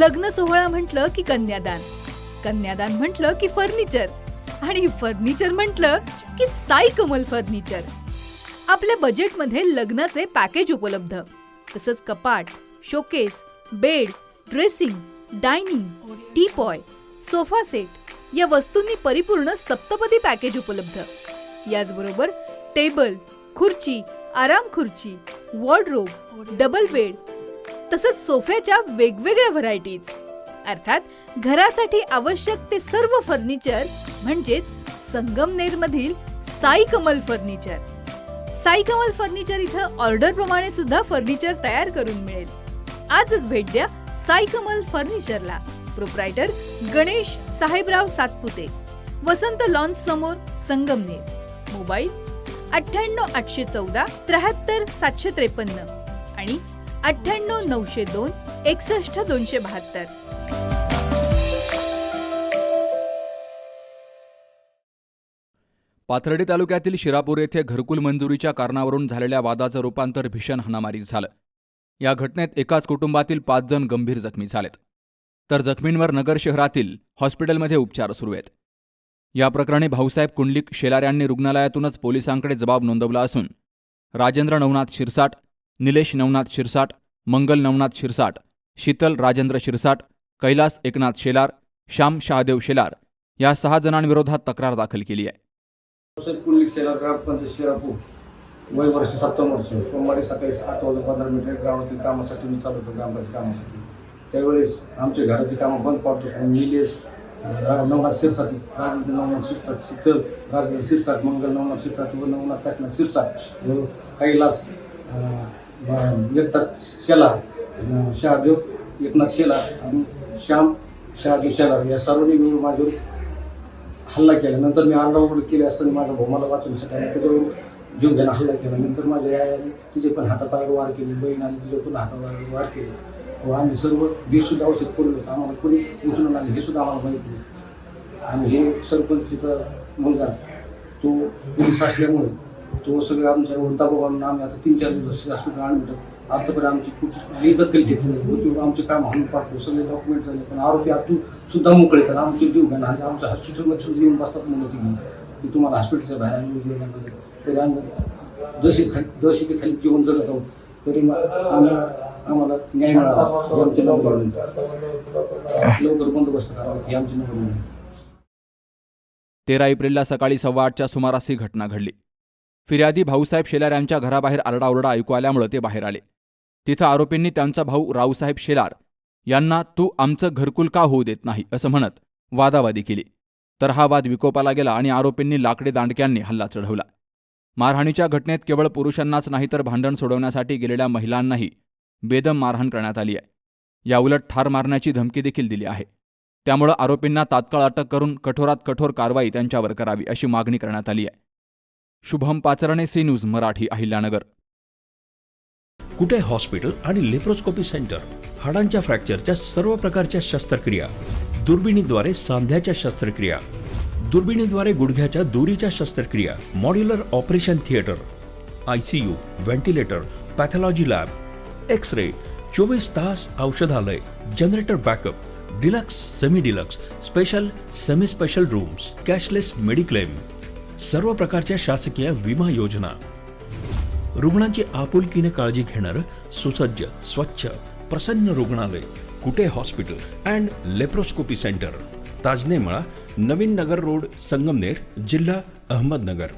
लग्न सोहळा म्हटलं की कन्यादान, कन्यादान म्हटलं की फर्निचर आणि फर्निचर म्हटलं की साई कमल फर्निचर. आपल्या बजेटमध्ये लग्नाचे पॅकेज उपलब्ध. तसंच कपाट, showcase, bed, dressing, dining, teapoy, sofa set या वस्तूंनी परिपूर्ण सप्तपदी पॅकेज उपलब्ध. याचबरोबर टेबल, खुर्ची, आराम खुर्ची, वॉर्डरोब, डबल बेड तसंच सोफ्याच्या वेगवेगळ्या व्हरायटीज. अर्थात घरासाठी आवश्यक ते सर्व फर्निचर म्हणजेच संगमनेरमधील साई कमल फर्निचर. साई कमल फर्निचर इथं ऑर्डर प्रमाणे सुद्धा फर्निचर तयार करून मिळेल. आजच भेट द्या साई कमल फर्निचरला. प्रोप्रायटर गणेश साहेबराव सातपुते, वसंत लॉन्स समोर, संगमनेर. मोबाईल 98 814 73 753 आणि 98 902 61 272. पाथर्डी तालुक्यातील शिरापूर येथे घरकुल मंजुरीच्या कारणावरून झालेल्या वादाचं रूपांतर भीषण हाणामारीत झालं. या घटनेत एकाच कुटुंबातील 5 जण गंभीर जखमी झालेत, तर जखमींवर नगर शहरातील हॉस्पिटलमध्ये उपचार सुरू आहेत. या प्रकरणी भाऊसाहेब कुंडलिक शेलार यांनी रुग्णालयातूनच पोलिसांकडे जबाब नोंदवला असून राजेंद्र नवनाथ शिरसाट, निलेश नवनाथ शिरसाट, मंगल नवनाथ शिरसाट, शीतल राजेंद्र शिरसाट, कैलास एकनाथ शेलार, श्याम शहादेव शेलार या 6 जणांविरोधात तक्रार दाखल केली आहे. भाऊसाहेब कुंडलिक शेलार, ग्रामपंचायत शिरापूर, वय वर्ष 57 वर्ष. सोमवारी सकाळी 8:15 गावातील कामासाठी मी चालू होतो, ग्रामपंचायत कामासाठी. त्यावेळेस आमच्या घराची कामं बंद पाडतो. निलेश नवनाथ शिरसाट, राजेंद्र नवनाथ शिरसाट, शीतल राजेंद्र शिरसाट, मंगल नवनाथ शिरसाट व नवनाथ काशीनाथ शिरसाट व कैलास एकनाथ शेलार, शहादेव एकनाथ शेलार आणि श्याम शहादेव शेलार या सर्वांनी मिळून माझ्यावर हल्ला केला. नंतर मी आरडाओरड केली असताना माझा भाऊ मला वाचवण्यासाठी आणि त्याच्यावर जीव घ्यायला हल्ला केला. नंतर माझ्या आई आली, तिचे पण हातापायावर वार केले. बहीण आली, तिचे पण हातापायावर वार केले व आम्ही सर्व बेशुद्ध औषध करून होतो. आम्हाला कोणी उचलून आले हे सुद्धा आम्हाला माहिती नाही. आणि हे सरपंचचा मुलगा तो पोलीस असल्यामुळे तो सगळं आमच्यावर दबाव आणून आम्ही आता 3-4 दिवस हॉस्पिटल आणून आतापर्यंत आमची कुठली दखल घेतली नाही. आमचे काम हाणून पाडतो, सगळे डॉक्युमेंट झाले. पण आरोपी आतून सुद्धा मोकळे तर आमचे जीव घ्या आणि आमच्या हॉस्पिटलमध्ये सुद्धा येऊन बसतात म्हणून ती घेऊन की तुम्हाला हॉस्पिटलच्या बाहेर आणून तरी आम्ही जशी ते खाली जीवन जगत आहोत तरी आम्हाला न्याय मिळावा ही आमची नम्र विनंती. लवकर बंदोबस्त करावा ही आमची नम्र विनंती. 13 एप्रिलला सकाळी 8:15च्या सुमारास ही घटना घडली. फिर्यादी भाऊसाहेब शेलार यांच्या घराबाहेर आरडाओरडा ऐकू आल्यामुळे ते बाहेर आले. तिथं आरोपींनी त्यांचा भाऊ रावसाहेब शेलार यांना तू आमचं घरकुल का होऊ देत नाही असं म्हणत वादावादी केली. तर हा वाद विकोपाला गेला आणि आरोपींनी लाकडी दांडक्यांनी हल्ला चढवला. मारहाणीच्या घटनेत केवळ पुरुषांनाच नाही तर भांडण सोडवण्यासाठी गेलेल्या महिलांनाही बेदम मारहाण करण्यात आली आहे. याउलट ठार मारण्याची धमकी देखील दिली आहे. त्यामुळे आरोपींना तात्काळ अटक करून कठोरात कठोर कारवाई त्यांच्यावर करावी अशी मागणी करण्यात आली आहे. Shubham Pacharne, C News Marathi, Ahilyanagar. कुठे हॉस्पिटल आणि लेप्रोस्कोपी सेंटर. हाडांच्या फ्रॅक्चरच्या सर्व प्रकारच्या शस्त्रक्रिया, दुर्बिणीद्वारे सांध्याच्या शस्त्रक्रिया, दुर्बिणीद्वारे गुडघ्याच्या दोरीच्या शस्त्रक्रिया, modular operation theatre, ICU, ventilator, pathology lab, x ray, 24 तास औषधालय, generator backup, deluxe, semi deluxe, special, semi special rooms, cashless mediclaim, सर्व प्रकारच्या शासकीय विमा योजना. रुग्णांची आपुलकीने काळजी घेणारं सुसज्ज, स्वच्छ, प्रसन्न रुग्णालय. Kute hospital and laparoscopy centre, Tajane Mala, Navin Nagar road, Sangamner, जिल्हा अहमदनगर.